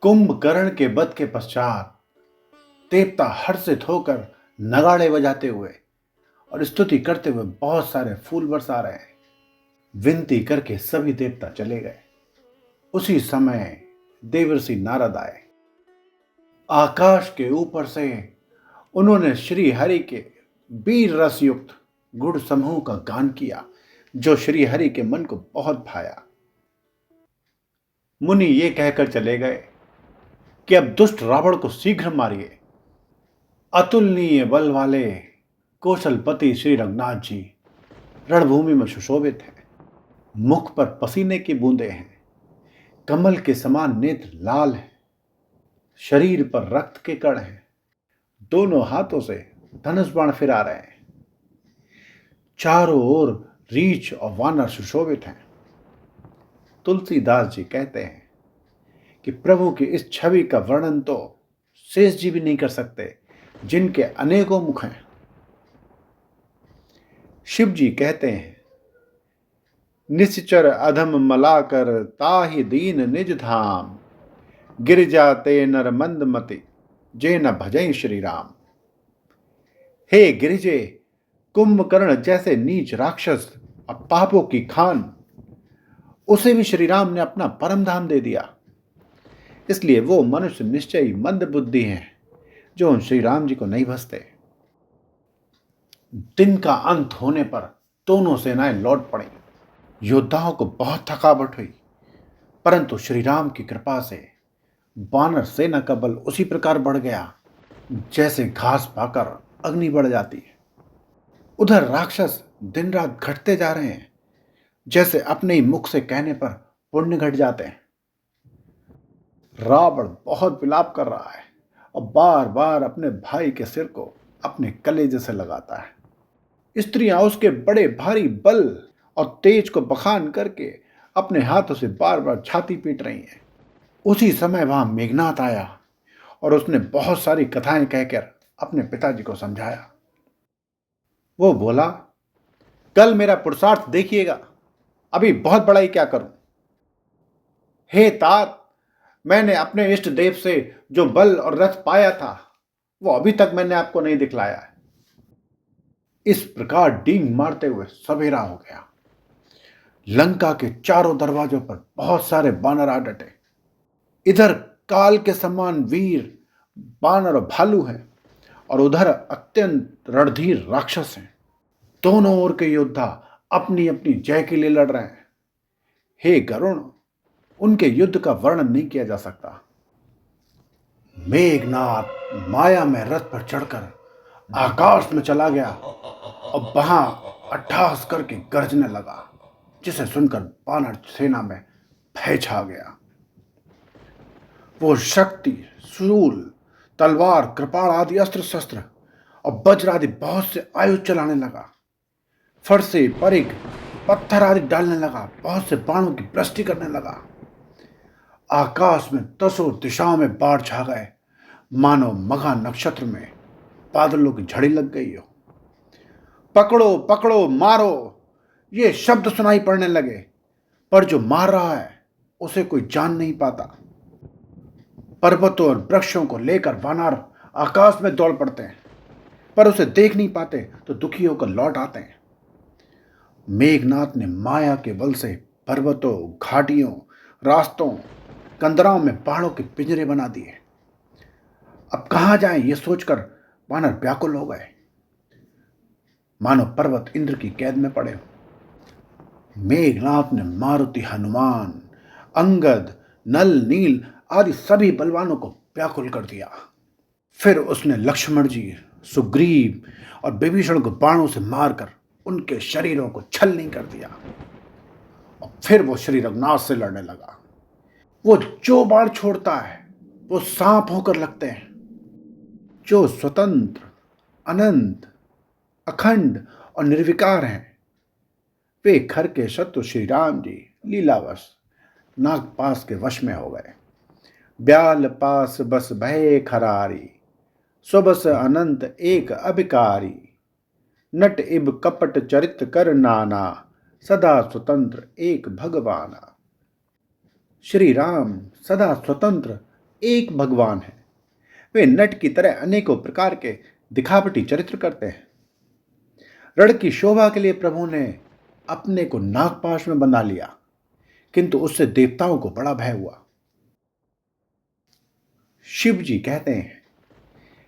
कुंभकर्ण के वध के पश्चात देवता हर्षित होकर नगाड़े बजाते हुए और स्तुति करते हुए बहुत सारे फूल बरसा रहे हैं। विनती करके सभी देवता चले गए। उसी समय देवर्षि नारद आए। आकाश के ऊपर से उन्होंने श्री हरि के वीर रस युक्त गुण समूह का गान किया, जो श्री हरि के मन को बहुत भाया। मुनि ये कहकर चले गए कि अब दुष्ट रावण को शीघ्र मारिए। अतुलनीय बल वाले कौशलपति श्री रघुनाथ जी रणभूमि में सुशोभित हैं। मुख पर पसीने की बूंदें हैं, कमल के समान नेत्र लाल हैं, शरीर पर रक्त के कण हैं, दोनों हाथों से धनुष बाण फिरा रहे हैं। चारों ओर रीछ और वानर सुशोभित हैं। तुलसीदास जी कहते हैं कि प्रभु की इस छवि का वर्णन तो शेष जी भी नहीं कर सकते, जिनके अनेकों मुख हैं। शिव जी कहते हैं, निश्चर अधम मलाकर ताहि दीन निज धाम, गिरिजा ते नर मंद मति जे न भजई श्री राम। हे गिरिजे, कुंभकर्ण जैसे नीच राक्षस और पापों की खान, उसे भी श्री राम ने अपना परम धाम दे दिया। इसलिए वो मनुष्य निश्चय मंद बुद्धि हैं जो उन श्री राम जी को नहीं भजते। दिन का अंत होने पर दोनों सेनाएं लौट पड़ी। योद्धाओं को बहुत थकावट हुई, परंतु श्री राम की कृपा से वानर सेना का बल उसी प्रकार बढ़ गया जैसे घास पाकर अग्नि बढ़ जाती है। उधर राक्षस दिन रात घटते जा रहे हैं, जैसे अपने ही मुख से कहने पर पुण्य घट जाते हैं। रावण बहुत विलाप कर रहा है और बार बार अपने भाई के सिर को अपने कलेजे से लगाता है। स्त्रियां उसके बड़े भारी बल और तेज को बखान करके अपने हाथों से बार बार छाती पीट रही हैं। उसी समय वहां मेघनाथ आया और उसने बहुत सारी कथाएं कहकर अपने पिताजी को समझाया। वो बोला, कल मेरा पुरुषार्थ देखिएगा, अभी बहुत बड़ाई क्या करूं। हे तात, मैंने अपने इष्ट देव से जो बल और रथ पाया था वो अभी तक मैंने आपको नहीं दिखलाया है। इस प्रकार डींग मारते हुए सवेरा हो गया। लंका के चारों दरवाजों पर बहुत सारे बानर आ डटे। इधर काल के समान वीर बानर और भालू हैं और उधर अत्यंत रणधीर राक्षस हैं। दोनों ओर के योद्धा अपनी अपनी जय के लिए लड़ रहे हैं। हे गरुण, उनके युद्ध का वर्णन नहीं किया जा सकता। मेघनाथ माया में रथ पर चढ़कर आकाश में चला गया और वहां अट्ठास करके गरजने लगा, जिसे सुनकर वानर सेना में भय छा गया। वो शक्ति, शूल, तलवार, कृपाण आदि अस्त्र शस्त्र और वज्र आदि बहुत से आयुध चलाने लगा। फरसे, परिघ, पत्थर आदि डालने लगा, बहुत से बाणों की वृष्टि करने लगा। आकाश में दसों दिशाओं में बाढ़ छा गए, मानो मघा नक्षत्र में बादलों की झड़ी लग गई हो। पकड़ो पकड़ो मारो, ये शब्द सुनाई पड़ने लगे, पर जो मार रहा है उसे कोई जान नहीं पाता। पर्वतों और वृक्षों को लेकर वानर आकाश में दौड़ पड़ते हैं, पर उसे देख नहीं पाते तो दुखी होकर लौट आते हैं। मेघनाथ ने माया के बल से पर्वतों, घाटियों, रास्तों, कंदराओं में पहाड़ों के पिंजरे बना दिए। अब कहां जाएं ये सोचकर वानर व्याकुल हो गए, मानो पर्वत इंद्र की कैद में पड़े हो। मेघनाथ ने मारुति, हनुमान, अंगद, नल, नील आदि सभी बलवानों को व्याकुल कर दिया। फिर उसने लक्ष्मण जी, सुग्रीव और विभीषण को बाणों से मारकर उनके शरीरों को छलनी कर दिया और फिर वो श्री रघुनाथ से लड़ने लगा। वो जो बाण छोड़ता है वो सांप होकर लगते हैं। जो स्वतंत्र, अनंत, अखंड और निर्विकार हैं, वे खर के शत्रु श्री राम जी लीलावश नागपाश के वश में हो गए। ब्याल पास बस भय खरारी, स्वबस अनंत एक अभिकारी, नट इब कपट चरित कर नाना, सदा स्वतंत्र एक भगवाना। श्री राम सदा स्वतंत्र एक भगवान है। वे नट की तरह अनेकों प्रकार के दिखावटी चरित्र करते हैं। रण की शोभा के लिए प्रभु ने अपने को नागपाश में बंधा लिया, किंतु उससे देवताओं को बड़ा भय हुआ। शिव जी कहते हैं,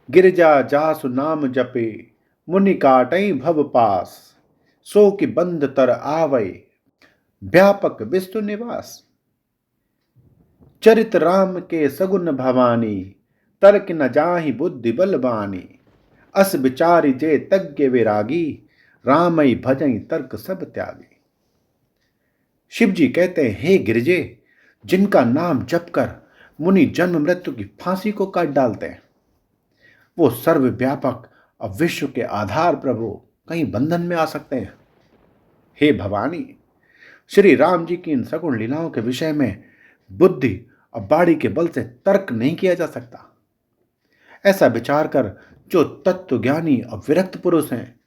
गिरजा जासु नाम जपे, मुनि काटई भव पास, सो कि बंद तर आवै, व्यापक विष्णु निवास। चरित राम के सगुन भवानी, तर्क न जाहि बुद्धि बलवानी, अस विचारि जे तज्ञ विरागी, रामई भजई तर्क सब त्यागी। शिव जी कहते हैं, हे गिरजे, जिनका नाम जप कर मुनि जन्म मृत्यु की फांसी को काट डालते हैं, वो सर्वव्यापक और विश्व के आधार प्रभु कहीं बंधन में आ सकते हैं। हे भवानी, श्री राम जी की इन सगुण लीलाओं के विषय में बुद्धि और बाड़ी के बल से तर्क नहीं किया जा सकता। ऐसा विचार कर जो तत्व ज्ञानी और विरक्त पुरुष हैं,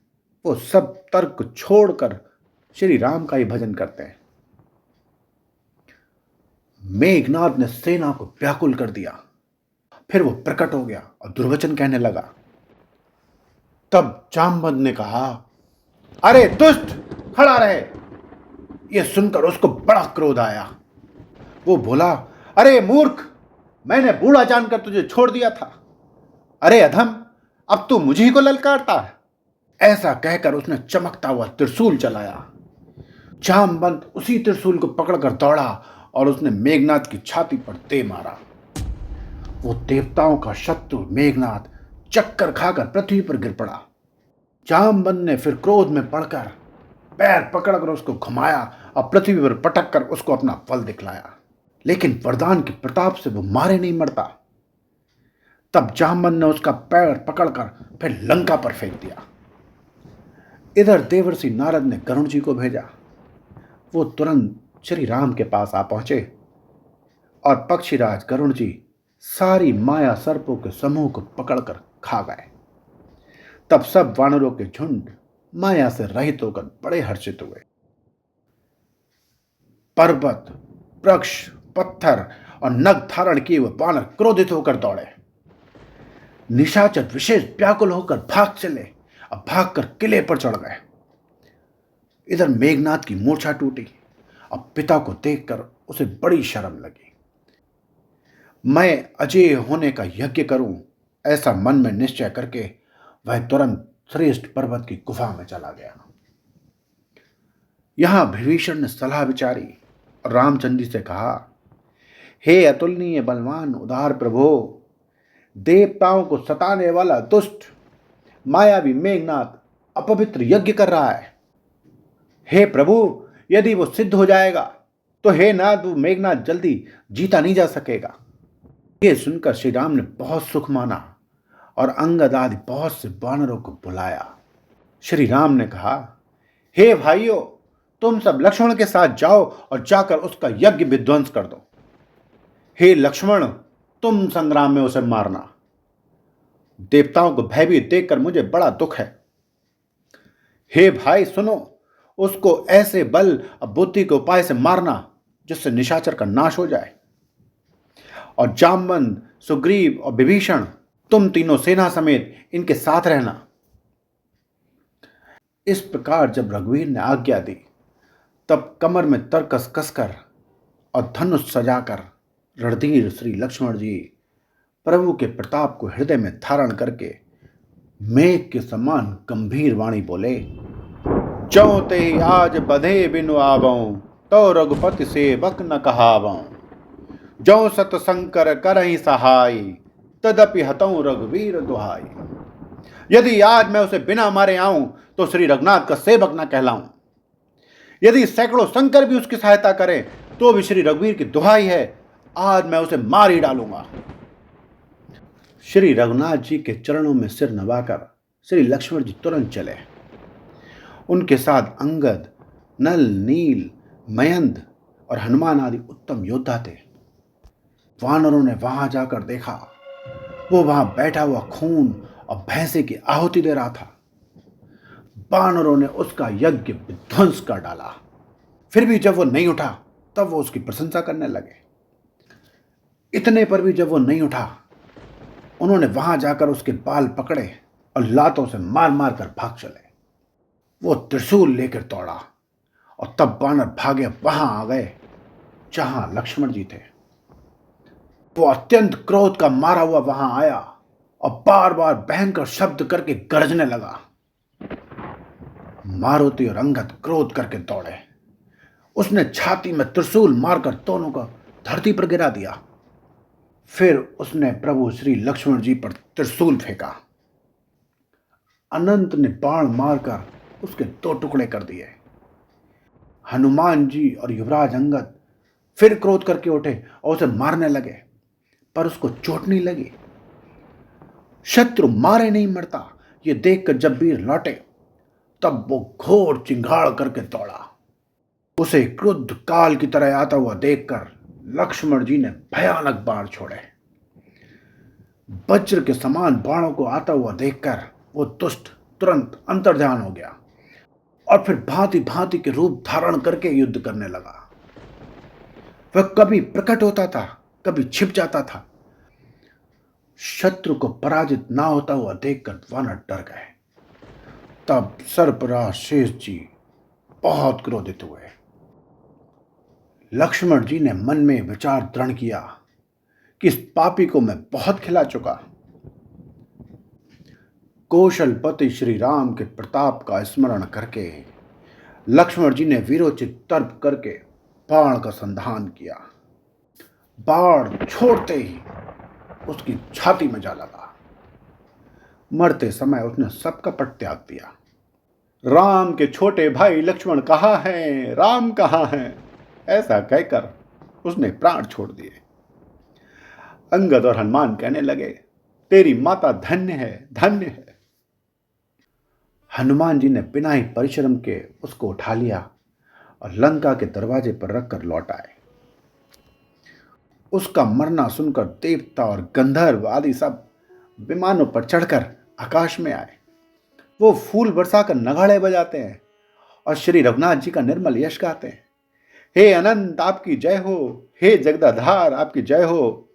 वो सब तर्क छोड़कर श्री राम का ही भजन करते हैं। मेघनाद ने सेना को व्याकुल कर दिया। फिर वो प्रकट हो गया और दुर्वचन कहने लगा। तब जामवंत ने कहा, अरे दुष्ट, खड़ा रहे। यह सुनकर उसको बड़ा क्रोध आया। वो बोला, अरे मूर्ख, मैंने बूढ़ा जानकर तुझे छोड़ दिया था। अरे अधम, अब तू मुझे ही को ललकारता है। ऐसा कहकर उसने चमकता हुआ त्रिशूल चलाया। जामवंत उसी त्रिशूल को पकड़कर दौड़ा और उसने मेघनाद की छाती पर दे मारा। वो देवताओं का शत्रु मेघनाद चक्कर खाकर पृथ्वी पर गिर पड़ा। जामवंत ने फिर क्रोध में पड़कर पैर पकड़कर उसको घुमाया और पृथ्वी पर पटक कर उसको अपना बल दिखलाया, लेकिन वरदान के प्रताप से वो मारे नहीं मरता। तब जामवंत ने उसका पैर पकड़कर फिर लंका पर फेंक दिया। इधर देवर्षि नारद ने गरुड़ जी को भेजा। वो तुरंत श्री राम के पास आ पहुंचे और पक्षीराज गरुड़ जी सारी माया सर्पों के समूह को पकड़कर खा गए। तब सब वानरों के झुंड माया से रहित होकर बड़े हर्षित हुए। पर्वत, वृक्ष, पत्थर और नग धारण किए हुए वानर क्रोधित होकर दौड़े। निशाचर विशेष व्याकुल होकर भाग चले और भागकर किले पर चढ़ गए। इधर मेघनाद की मूर्छा टूटी और पिता को देखकर उसे बड़ी शर्म लगी। मैं अजेय होने का यज्ञ करूं, ऐसा मन में निश्चय करके वह तुरंत श्रेष्ठ पर्वत की गुफा में चला गया। यहां विभीषण ने सलाह विचारी और रामचंद्र जी से कहा, हे अतुलनीय बलवान उदार प्रभु, देवताओं को सताने वाला दुष्ट मायावी मेघनाद अपवित्र यज्ञ कर रहा है। हे प्रभु, यदि वो सिद्ध हो जाएगा तो हे नाथ, वो मेघनाद जल्दी जीता नहीं जा सकेगा। ये सुनकर श्री राम ने बहुत सुख माना और अंगद आदि बहुत से वानरों को बुलाया। श्री राम ने कहा, हे भाइयों, तुम सब लक्ष्मण के साथ जाओ और जाकर उसका यज्ञ विध्वंस कर दो। हे लक्ष्मण, तुम संग्राम में उसे मारना। देवताओं को भयभीत देखकर मुझे बड़ा दुख है। हे भाई सुनो, उसको ऐसे बल और बुद्धि के उपाय से मारना जिससे निशाचर का नाश हो जाए। और जामवंत, सुग्रीव और विभीषण, तुम तीनों सेना समेत इनके साथ रहना। इस प्रकार जब रघुवीर ने आज्ञा दी, तब कमर में तरकस कसकर और धनुष सजाकर रणधीर श्री लक्ष्मण जी प्रभु के प्रताप को हृदय में धारण करके मेघ के समान गंभीर वाणी बोले, जौ ते आज बधे बिनु आवऊं, तो रघुपति सेवक न कहावऊं। जौ सत शंकर करहि सहाय, तदपि हतऊं रघुवीर दुहाई। यदि आज मैं उसे बिना मारे आऊं तो श्री रघुनाथ का सेवक न कहलाऊं। यदि सैकड़ों शंकर भी उसकी सहायता करें तो भी श्री रघुवीर की दुहाई है, आज मैं उसे मार ही डालूंगा। श्री रघुनाथ जी के चरणों में सिर नवाकर श्री लक्ष्मण जी तुरंत चले। उनके साथ अंगद, नल, नील, मयंद और हनुमान आदि उत्तम योद्धा थे। वानरों ने वहां जाकर देखा, वो वहां बैठा हुआ खून और भैंसे की आहुति दे रहा था। वानरों ने उसका यज्ञ विध्वंस कर डाला। फिर भी जब वो नहीं उठा, तब वो उसकी प्रशंसा करने लगे। इतने पर भी जब वो नहीं उठा, उन्होंने वहां जाकर उसके बाल पकड़े और लातों से मार मार कर भाग चले। वो त्रिशूल लेकर दौड़ा और तब बानर भागे वहां आ गए जहां लक्ष्मण जी थे। वो अत्यंत क्रोध का मारा हुआ वहां आया और बार बार भयंकर शब्द करके गरजने लगा। मारुति और अंगद क्रोध करके दौड़े। उसने छाती में त्रिशूल मारकर दोनों को धरती पर गिरा दिया। फिर उसने प्रभु श्री लक्ष्मण जी पर त्रिशूल फेंका। अनंत ने बाण मारकर उसके दो टुकड़े कर दिए। हनुमान जी और युवराज अंगद फिर क्रोध करके उठे और उसे मारने लगे, पर उसको चोट नहीं लगी। शत्रु मारे नहीं मरता, ये देखकर जब वीर लौटे तब वो घोर चिंगाड़ करके दौड़ा। उसे क्रुद्ध काल की तरह आता हुआ देखकर लक्ष्मण जी ने भयानक बाण छोड़े। वज्र के समान बाणों को आता हुआ देखकर वो दुष्ट तुरंत अंतर्ध्यान हो गया और फिर भांति भांति के रूप धारण करके युद्ध करने लगा। वह कभी प्रकट होता था, कभी छिप जाता था। शत्रु को पराजित ना होता हुआ देखकर वानर डर गए। तब सर्पराज शेष जी बहुत क्रोधित हुए। लक्ष्मण जी ने मन में विचार दृढ़ किया कि इस पापी को मैं बहुत खिला चुका। कौशलपति श्री राम के प्रताप का स्मरण करके लक्ष्मण जी ने वीरोचित तर्क करके बाण का संधान किया। बाण छोड़ते ही उसकी छाती में जा लगा। मरते समय उसने सब कपट त्याग दिया। राम के छोटे भाई लक्ष्मण कहाँ हैं, राम कहाँ हैं, ऐसा कहकर उसने प्राण छोड़ दिए। अंगद और हनुमान कहने लगे, तेरी माता धन्य है, धन्य है। हनुमान जी ने बिना ही परिश्रम के उसको उठा लिया और लंका के दरवाजे पर रखकर लौट आए। उसका मरना सुनकर देवता और गंधर्व आदि सब विमानों पर चढ़कर आकाश में आए। वो फूल बरसाकर नगाड़े बजाते हैं और श्री रघुनाथ जी का निर्मल यश गाते हैं। हे अनंत आपकी जय हो, हे जगदाधार आपकी जय हो,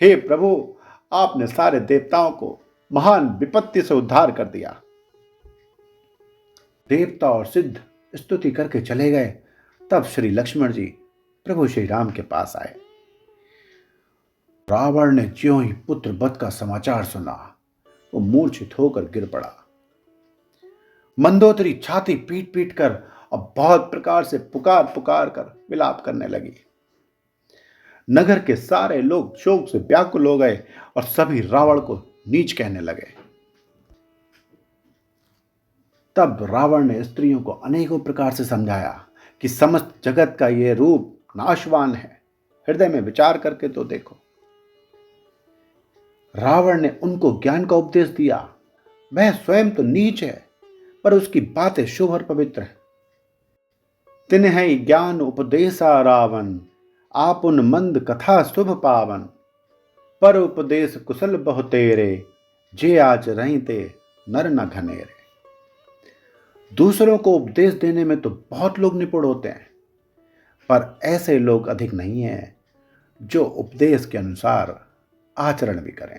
हे प्रभु आपने सारे देवताओं को महान विपत्ति से उद्धार कर दिया। देवता और सिद्ध स्तुति करके चले गए। तब श्री लक्ष्मण जी प्रभु श्री राम के पास आए। रावण ने ज्यों ही पुत्र वध का समाचार सुना, वो मूर्छित होकर गिर पड़ा। मंदोदरी छाती पीट पीट कर और बहुत प्रकार से पुकार पुकार कर विलाप करने लगी। नगर के सारे लोग शोक से व्याकुल हो गए और सभी रावण को नीच कहने लगे। तब रावण ने स्त्रियों को अनेकों प्रकार से समझाया कि समस्त जगत का यह रूप नाशवान है, हृदय में विचार करके तो देखो। रावण ने उनको ज्ञान का उपदेश दिया। वह स्वयं तो नीच है, पर उसकी बातें शुभ और पवित्र है। तिन्हि ज्ञान उपदेशा रावण, आपुन मंद कथा शुभ पावन। पर उपदेश कुशल बहु तेरे, जे आज रहीते नर न घनेरे। दूसरों को उपदेश देने में तो बहुत लोग निपुण होते हैं, पर ऐसे लोग अधिक नहीं हैं जो उपदेश के अनुसार आचरण भी करें।